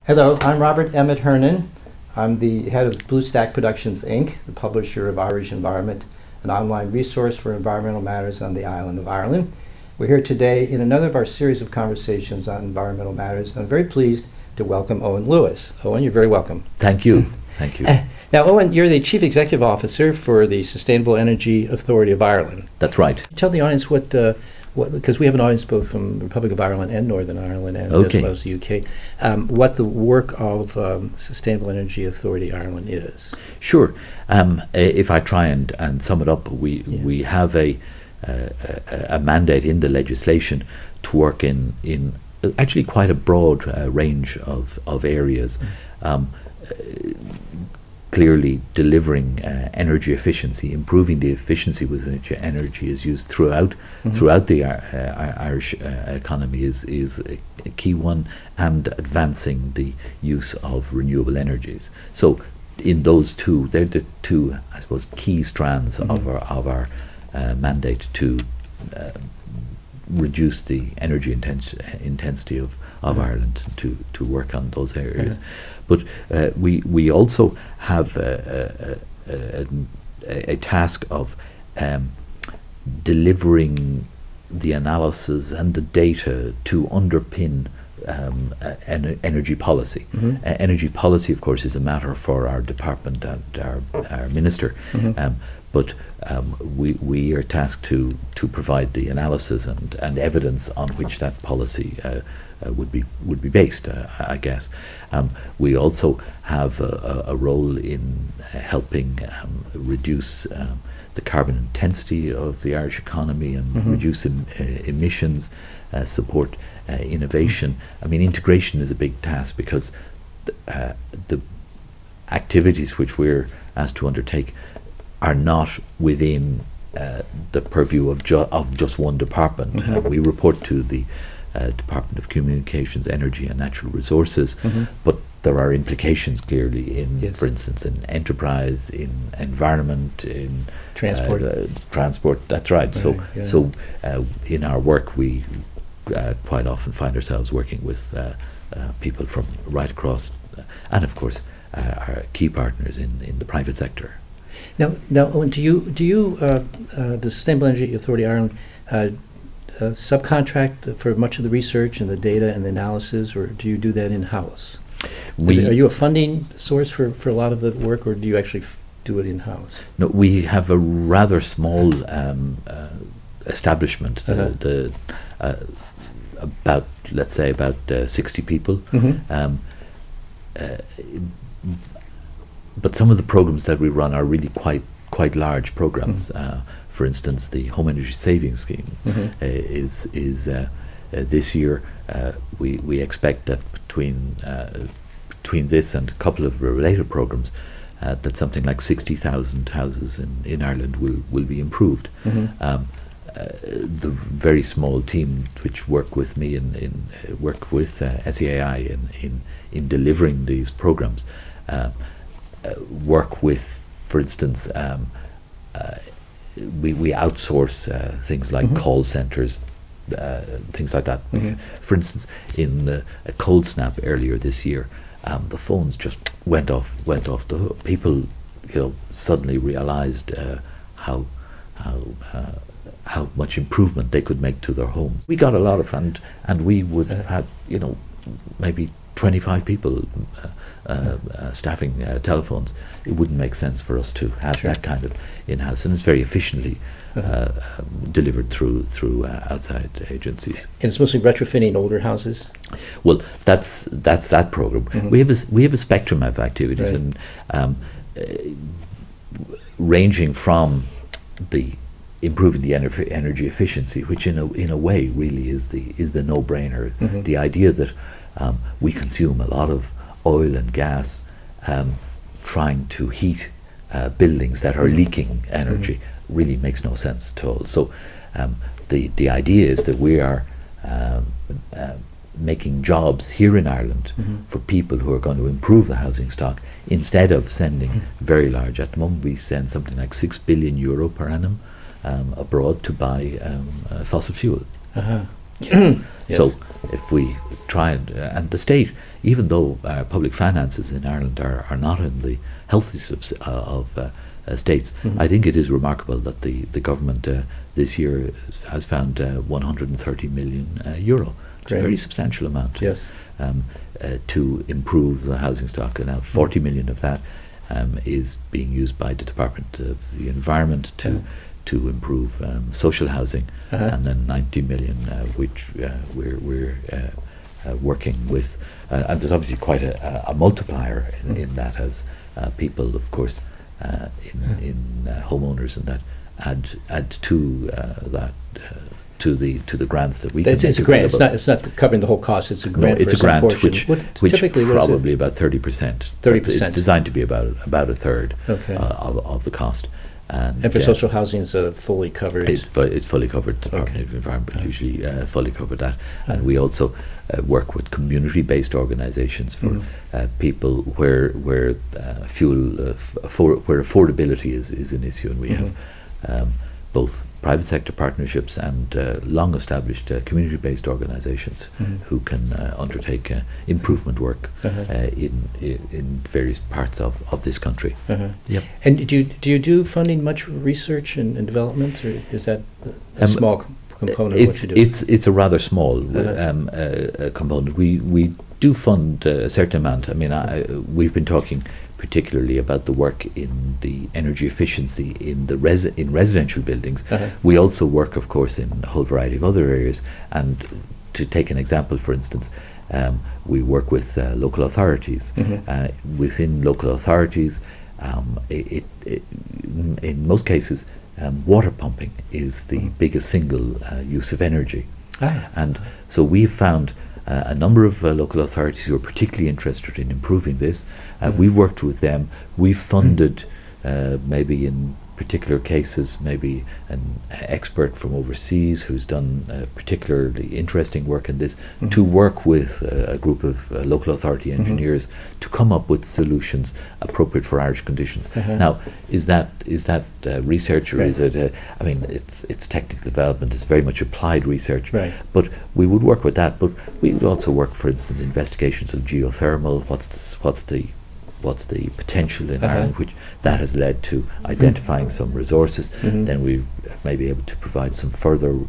Hello, I'm Robert Emmett Hernan. I'm the head of BlueStack Productions, Inc., the publisher of Irish Environment, an online resource for environmental matters on the island of Ireland. We're here today in another of our series of conversations on environmental matters, and I'm very pleased to welcome Owen Lewis. Owen, you're very welcome. Thank you. Thank you. Now, Owen, you're the Chief Executive Officer for the Sustainable Energy Authority of Ireland. That's right. Tell the audience what because we have an audience both from the Republic of Ireland and Northern Ireland, and as well as the UK, what the work of Sustainable Energy Authority Ireland is. Sure. If I try and sum it up, we have a mandate in the legislation to work in actually quite a broad range of areas. Clearly delivering energy efficiency, improving the efficiency with which energy is used throughout the Irish economy is a key one, and advancing the use of renewable energies. So in those two, they're the two, I suppose, key strands of our mandate to reduce the energy intensity of Ireland, to work on those areas. But we also have a task of delivering the analysis and the data to underpin energy policy. Energy policy, of course, is a matter for our department and our minister. But we are tasked to provide the analysis and evidence on which that policy would be based, I guess. We also have a role in helping reduce the carbon intensity of the Irish economy and reduce emissions, support innovation. I mean, integration is a big task because the activities which we're asked to undertake are not within the purview of just one department. We report to the Department of Communications, Energy and Natural Resources, but there are implications clearly in, for instance, in enterprise, in environment, in transport. Transport. That's right. So in our work, we quite often find ourselves working with people from right across, and of course, our key partners in the private sector. Now, Owen, do you the Sustainable Energy Authority Ireland subcontract for much of the research and the data and the analysis, or do you do that in-house? Are you a funding source for a lot of the work, or do you actually do it in-house? No, we have a rather small establishment. About, let's say, about 60 people. But some of the programs that we run are really quite large programs. For instance, the Home Energy Savings Scheme is this year. We expect that between this and a couple of related programs, that something like 60,000 houses in Ireland will be improved. The very small team which work with me and work with SEAI in delivering these programs work with, for instance, we outsource things like call centres, things like that. For instance, in a cold snap earlier this year, the phones just went off the hook. People, suddenly realised how much improvement they could make to their homes. We got a lot of, and we would have had, maybe 25 people staffing telephones. It wouldn't make sense for us to have that kind of in-house, and it's very efficiently delivered through outside agencies. And it's mostly retrofitting older houses? Well, that's that program. We have a spectrum of activities, and ranging from the improving the energy efficiency, which in a way really is the no-brainer. The idea that we consume a lot of oil and gas trying to heat buildings that are leaking energy really makes no sense at all. So the idea is that we are making jobs here in Ireland for people who are going to improve the housing stock, instead of sending very large. At the moment we send something like €6 billion per annum abroad to buy fossil fuel. Yes. So if we try and the state, even though public finances in Ireland are not in the healthiest of states, I think it is remarkable that the government this year has found 130 million euro. It's a very substantial amount. Yes. To improve the housing stock, and now 40 million of that is being used by the Department of the Environment to improve social housing, and then 90 million which we're working with, and there's obviously quite a multiplier in that, as people, of course, in homeowners and that add to that. To the grants that we can it's a grant. It's not covering the whole cost. It's a grant. No, it's for a grant portion. which typically probably about 30%. 30%. It's designed to be about a third Okay. Of the cost. And for social housing, it's fully covered. It's fully covered. Department of Environment usually fully covered that, and we also work with community-based organisations for people where affordability is an issue, and we have both private sector partnerships and long-established community-based organisations who can undertake improvement work in various parts of this country. Yep. And do you do funding much research and development, or is that a small component of what you do? It's a rather small component. We do fund a certain amount. I mean, we've been talking particularly about the work in the energy efficiency in the residential buildings. We also work, of course, in a whole variety of other areas. And to take an example, for instance, we work with local authorities. Within local authorities, in most cases, water pumping is the biggest single use of energy. And so we've found a number of local authorities who are particularly interested in improving this. We've worked with them. We've funded, maybe in particular cases, maybe an expert from overseas who's done particularly interesting work in this, to work with a group of local authority engineers to come up with solutions appropriate for Irish conditions. Now, is that research, or is it? I mean, it's technical development. It's very much applied research. But we would work with that. But we would also work, for instance, investigations of geothermal. What's the potential in Ireland, which that has led to identifying some resources. Then we may be able to provide some further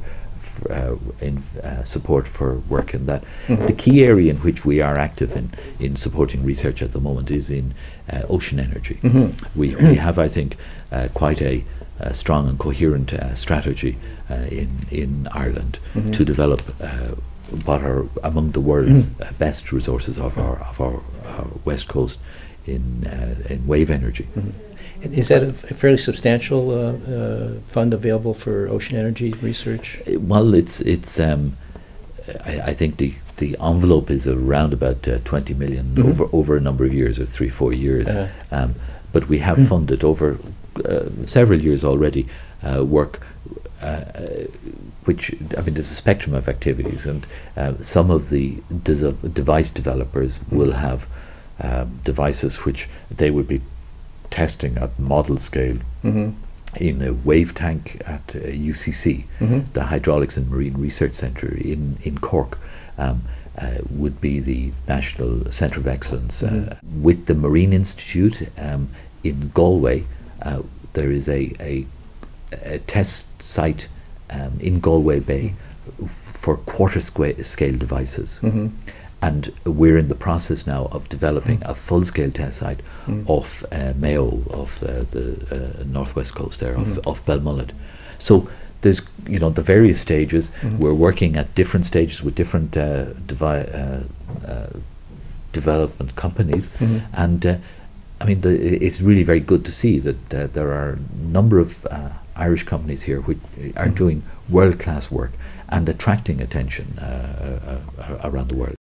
support for work in that. The key area in which we are active in supporting research at the moment is in ocean energy. We have, I think, quite a strong and coherent strategy in Ireland to develop what are among the world's best resources of our west coast in wave energy. And is that a fairly substantial fund available for ocean energy research? Well, it's I think the envelope is around about 20 million over a number of years, or 3-4 years. But we have funded over several years already work which, I mean, there's a spectrum of activities, and some of the device developers will have devices which they would be testing at model scale in a wave tank at UCC, the Hydraulics and Marine Research Centre in Cork. Would be the National Centre of Excellence. With the Marine Institute in Galway, there is a test site in Galway Bay for quarter-scale devices. And we're in the process now of developing a full-scale test site off Mayo, off the northwest coast there, off Belmullet. So there's, the various stages. We're working at different stages with different development companies, and I mean, it's really very good to see that there are a number of Irish companies here which are doing world-class work and attracting attention around the world.